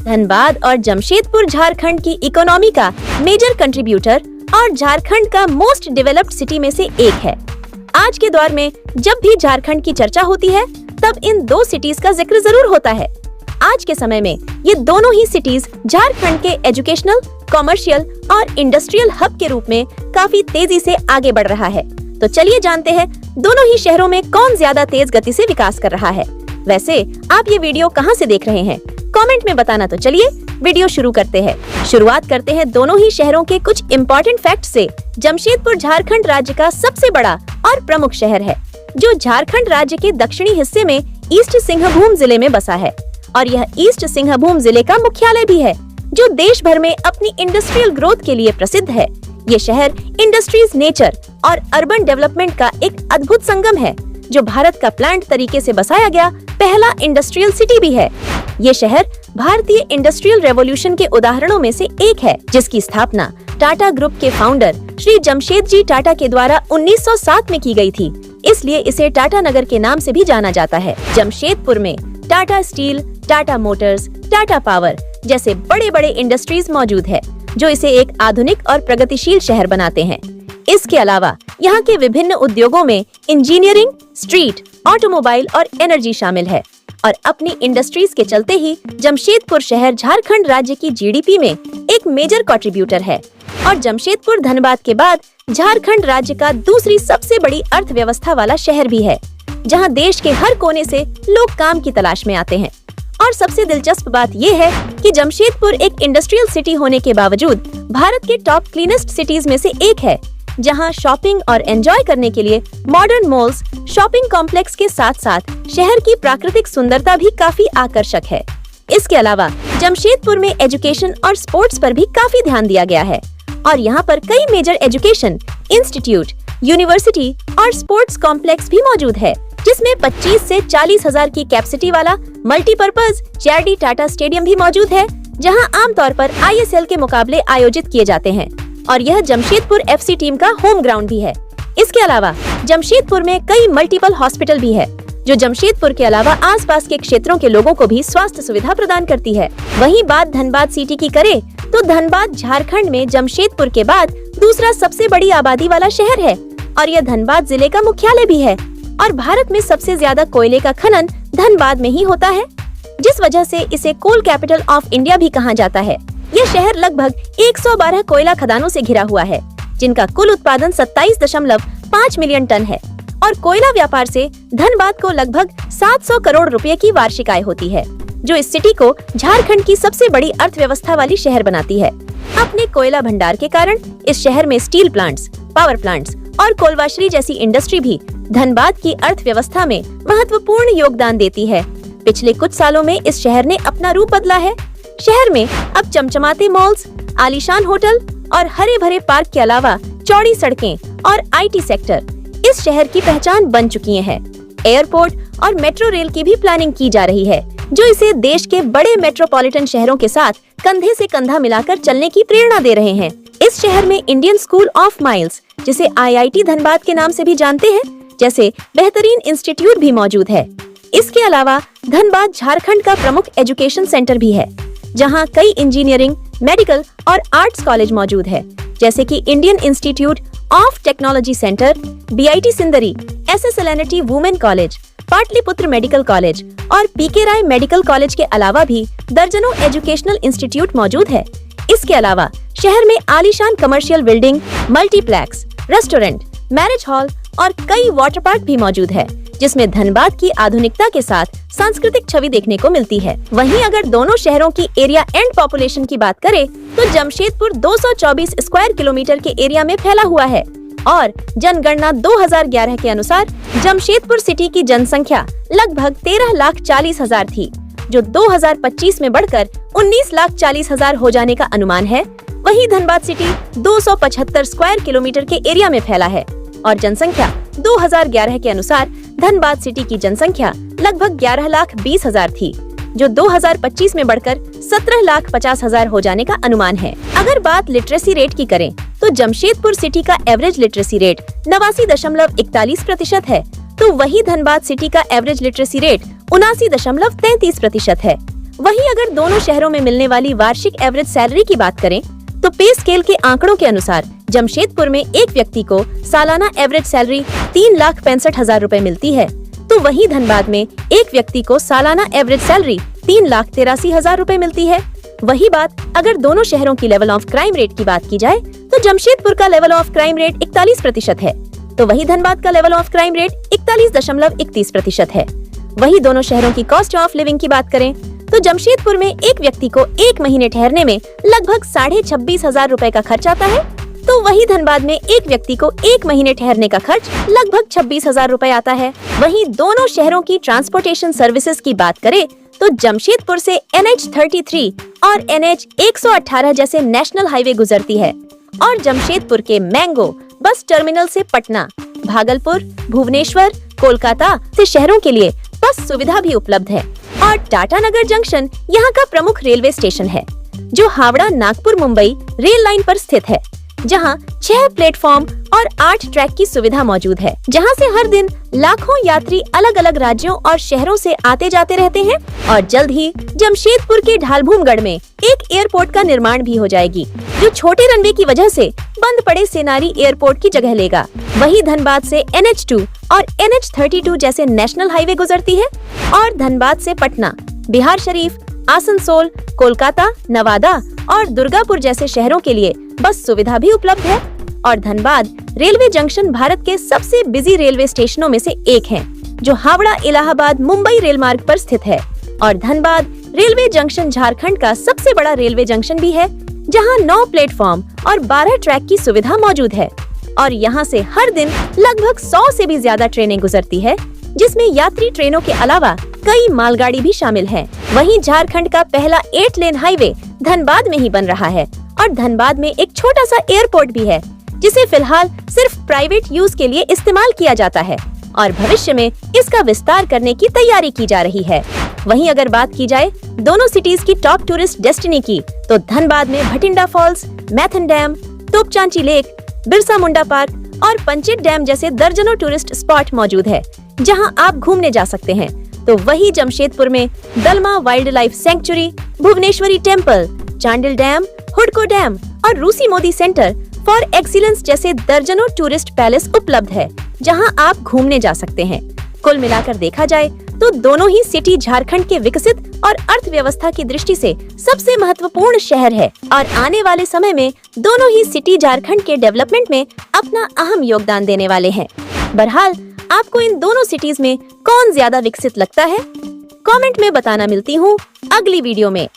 धनबाद और जमशेदपुर झारखंड की इकोनॉमी का मेजर कंट्रीब्यूटर और झारखंड का मोस्ट डेवलप्ड सिटी में से एक है। आज के दौर में जब भी झारखंड की चर्चा होती है तब इन दो सिटीज का जिक्र जरूर होता है। आज के समय में ये दोनों ही सिटीज झारखंड के एजुकेशनल, कॉमर्शियल और इंडस्ट्रियल हब के रूप में काफी तेजी से आगे बढ़ रहा है। तो चलिए जानते हैं दोनों ही शहरों में कौन ज्यादा तेज गति से विकास कर रहा है। वैसे आप ये वीडियो कहां से देख रहे हैं, कमेंट में बताना। तो चलिए वीडियो शुरू करते हैं। शुरुआत करते हैं दोनों ही शहरों के कुछ इम्पोर्टेंट फैक्ट से। जमशेदपुर झारखंड राज्य का सबसे बड़ा और प्रमुख शहर है, जो झारखंड राज्य के दक्षिणी हिस्से में ईस्ट सिंहभूम जिले में बसा है और यह ईस्ट सिंहभूम जिले का मुख्यालय भी है, जो देश भर में अपनी इंडस्ट्रियल ग्रोथ के लिए प्रसिद्ध है। ये शहर इंडस्ट्रीज, नेचर और अर्बन डेवलपमेंट का एक अद्भुत संगम है, जो भारत का प्लान्ड तरीके से बसाया गया पहला इंडस्ट्रियल सिटी भी है। ये शहर भारतीय इंडस्ट्रियल रेवोल्यूशन के उदाहरणों में से एक है, जिसकी स्थापना टाटा ग्रुप के फाउंडर श्री जमशेदजी टाटा के द्वारा 1907 में की गई थी। इसलिए इसे टाटा नगर के नाम से भी जाना जाता है। जमशेदपुर में Tata steel, Tata Motors, Tata power जैसे बड़े बड़े इंडस्ट्रीज मौजूद है, जो इसे एक आधुनिक और प्रगतिशील शहर बनाते हैं। इसके अलावा यहाँ के विभिन्न उद्योगों में इंजीनियरिंग, स्ट्रीट, ऑटोमोबाइल और एनर्जी शामिल है और अपनी इंडस्ट्रीज के चलते ही जमशेदपुर शहर झारखंड राज्य की जीडीपी में एक मेजर कंट्रीब्यूटर है और जमशेदपुर धनबाद के बाद झारखंड राज्य का दूसरी सबसे बड़ी अर्थव्यवस्था वाला शहर भी है, जहां देश के हर कोने से लोग काम की तलाश में आते हैं। और सबसे दिलचस्प बात ये है कि जमशेदपुर एक इंडस्ट्रियल सिटी होने के बावजूद भारत के टॉप क्लीनेस्ट सिटीज में से एक है, जहां शॉपिंग और एंजॉय करने के लिए मॉडर्न मॉल्स, शॉपिंग कॉम्प्लेक्स के साथ साथ शहर की प्राकृतिक सुंदरता भी काफी आकर्षक है। इसके अलावा जमशेदपुर में एजुकेशन और स्पोर्ट्स पर भी काफी ध्यान दिया गया है और यहाँ पर कई मेजर एजुकेशन इंस्टीट्यूट, यूनिवर्सिटी और स्पोर्ट्स कॉम्प्लेक्स भी मौजूद है, जिसमें 25 से 40 हजार की कैपेसिटी वाला मल्टीपर्पज जेआरडी टाटा स्टेडियम भी मौजूद है, जहां आमतौर पर आईएसएल के मुकाबले आयोजित किए जाते हैं और यह जमशेदपुर एफसी टीम का होम ग्राउंड भी है। इसके अलावा जमशेदपुर में कई मल्टीपल हॉस्पिटल भी है, जो जमशेदपुर के अलावा आसपास के क्षेत्रों के लोगों को भी स्वास्थ्य सुविधा प्रदान करती है। वहीं बात धनबाद सिटी की करें तो धनबाद झारखंड में जमशेदपुर के बाद दूसरा सबसे बड़ी आबादी वाला शहर है और यह धनबाद जिले का मुख्यालय भी है और भारत में सबसे ज्यादा कोयले का खनन धनबाद में ही होता है, जिस वजह से इसे कोल कैपिटल ऑफ इंडिया भी कहा जाता है। यह शहर लगभग 112 कोयला खदानों से घिरा हुआ है, जिनका कुल उत्पादन 27.5 मिलियन टन है और कोयला व्यापार से धनबाद को लगभग 700 करोड़ रुपए की वार्षिक आय होती है, जो इस सिटी को झारखंड की सबसे बड़ी अर्थव्यवस्था वाली शहर बनाती है। अपने कोयला भंडार के कारण इस शहर में स्टील प्लांट्स, पावर प्लांट्स और कोलवाशरी जैसी इंडस्ट्री भी धनबाद की अर्थव्यवस्था में महत्वपूर्ण योगदान देती है। पिछले कुछ सालों में इस शहर ने अपना रूप बदला है। शहर में अब चमचमाते मॉल्स, आलीशान होटल और हरे भरे पार्क के अलावा चौड़ी सड़कें और आईटी सेक्टर इस शहर की पहचान बन चुकी हैं। एयरपोर्ट और मेट्रो रेल की भी प्लानिंग की जा रही है, जो इसे देश के बड़े मेट्रोपॉलिटन शहरों के साथ कंधे से कंधा मिलाकर चलने की प्रेरणा दे रहे हैं। इस शहर में इंडियन स्कूल ऑफ माइल्स, जिसे आईआईटी धनबाद के नाम से भी जानते हैं, जैसे बेहतरीन इंस्टीट्यूट भी मौजूद है। इसके अलावा धनबाद झारखंड का प्रमुख एजुकेशन सेंटर भी है, जहां कई इंजीनियरिंग, मेडिकल और आर्ट्स कॉलेज मौजूद है, जैसे कि Indian institute of technology centre, BIT Sindri, SSLNT women college, Pataliputra medical college और पीके राय मेडिकल कॉलेज के अलावा भी दर्जनों एजुकेशनल इंस्टीट्यूट मौजूद है। इसके अलावा शहर में आलीशान commercial building, multiplex, restaurant, marriage hall और कई वाटर पार्क भी मौजूद है, जिसमें धनबाद की आधुनिकता के साथ सांस्कृतिक छवि देखने को मिलती है। वहीं अगर दोनों शहरों की एरिया एंड पॉपुलेशन की बात करें तो जमशेदपुर 224 स्क्वायर किलोमीटर के एरिया में फैला हुआ है और जनगणना 2011 के अनुसार जमशेदपुर सिटी की जनसंख्या लगभग 13,40,000 थी, जो 2025 में बढ़कर 19,40,000 हो जाने का अनुमान है। वहीं धनबाद सिटी 275 स्क्वायर किलोमीटर के एरिया में फैला है और जनसंख्या 2011 के अनुसार धनबाद सिटी की जनसंख्या लगभग 11,20,000 थी, जो 2025 में बढ़कर 17,50,000 हो जाने का अनुमान है। अगर बात लिटरेसी रेट की करें तो जमशेदपुर सिटी का एवरेज लिटरेसी रेट 89.41% है, तो वही धनबाद सिटी का एवरेज लिटरेसी रेट 79.33% है। वहीं अगर दोनों शहरों में मिलने वाली वार्षिक एवरेज सैलरी की बात करें तो पे स्केल के आंकड़ों के अनुसार जमशेदपुर में एक व्यक्ति को सालाना एवरेज सैलरी 3,65,000 रूपए मिलती है, तो वहीं धनबाद में एक व्यक्ति को सालाना एवरेज सैलरी 3,83,000 रूपए मिलती है। वही बात अगर दोनों शहरों की लेवल ऑफ क्राइम रेट की बात की जाए तो जमशेदपुर का लेवल ऑफ क्राइम रेट 41% है, तो वही धनबाद का लेवल ऑफ क्राइम रेट 41.31% है। वही दोनों शहरों की कॉस्ट ऑफ लिविंग की बात करें तो जमशेदपुर में एक व्यक्ति को एक महीने ठहरने में लगभग 26,500 रूपए का खर्च आता है, तो वही धनबाद में एक व्यक्ति को एक महीने ठहरने का खर्च लगभग 26,000 रूपए आता है। वहीं दोनों शहरों की ट्रांसपोर्टेशन सर्विसेज की बात करें तो जमशेदपुर से NH33 और NH 118 जैसे नेशनल हाईवे गुजरती है और जमशेदपुर के मैंगो बस टर्मिनल से पटना, भागलपुर, भुवनेश्वर, कोलकाता से शहरों के लिए बस सुविधा भी उपलब्ध है। और टाटानगर जंक्शन यहाँ का प्रमुख रेलवे स्टेशन है जो हावड़ा नागपुर मुंबई रेल लाइन पर स्थित है, जहाँ 6 प्लेटफॉर्म और 8 ट्रैक की सुविधा मौजूद है, जहाँ से हर दिन लाखों यात्री अलग अलग राज्यों और शहरों से आते जाते रहते हैं। और जल्द ही जमशेदपुर के ढालभूमगढ़ में एक एयरपोर्ट का निर्माण भी हो जाएगी, जो छोटे रनवे की वजह से बंद पड़े सेनारी एयरपोर्ट की जगह लेगा। वही धनबाद से NH2 और NH32 जैसे नेशनल हाईवे गुजरती है और धनबाद से पटना, बिहार शरीफ, आसनसोल, कोलकाता, नवादा और दुर्गापुर जैसे शहरों के लिए बस सुविधा भी उपलब्ध है। और धनबाद रेलवे जंक्शन भारत के सबसे बिजी रेलवे स्टेशनों में से एक है, जो हावड़ा इलाहाबाद मुंबई रेल मार्ग पर स्थित है। और धनबाद रेलवे जंक्शन झारखंड का सबसे बड़ा रेलवे जंक्शन भी है, जहां 9 प्लेटफॉर्म और 12 ट्रैक की सुविधा मौजूद है। और यहां से हर दिन लगभग 100 से भी ज्यादा ट्रेनें गुजरती है, जिसमें यात्री ट्रेनों के अलावा कई मालगाड़ी भी शामिल है। वहीं झारखंड का पहला 8 लेन हाईवे धनबाद में ही बन रहा है और धनबाद में एक छोटा सा एयरपोर्ट भी है, जिसे फिलहाल सिर्फ प्राइवेट यूज के लिए इस्तेमाल किया जाता है और भविष्य में इसका विस्तार करने की तैयारी की जा रही है। वहीं अगर बात की जाए दोनों सिटीज की टॉप टूरिस्ट डेस्टिनी की, तो धनबाद में Bhatinda falls, Maithon dam, Topchanchi lake, Birsa Munda park और पंचेत डैम जैसे दर्जनों टूरिस्ट स्पॉट मौजूद है, जहां आप घूमने जा सकते हैं। तो वही जमशेदपुर में Dalma wild life sanctuary, Bhuvaneshwari temple, Chandil dam, Hudco dam और Russi Modi centre for excellence जैसे दर्जनों टूरिस्ट पैलेस उपलब्ध है, जहां आप घूमने जा सकते हैं। कुल मिलाकर देखा जाए तो दोनों ही सिटी झारखंड के विकसित और अर्थव्यवस्था की दृष्टि से सबसे महत्वपूर्ण शहर है और आने वाले समय में दोनों ही सिटी झारखंड के डेवलपमेंट में अपना अहम योगदान देने वाले हैं। बहरहाल आपको इन दोनों सिटीज में कौन ज्यादा विकसित लगता है, कमेंट में बताना। मिलती हूँ अगली वीडियो में।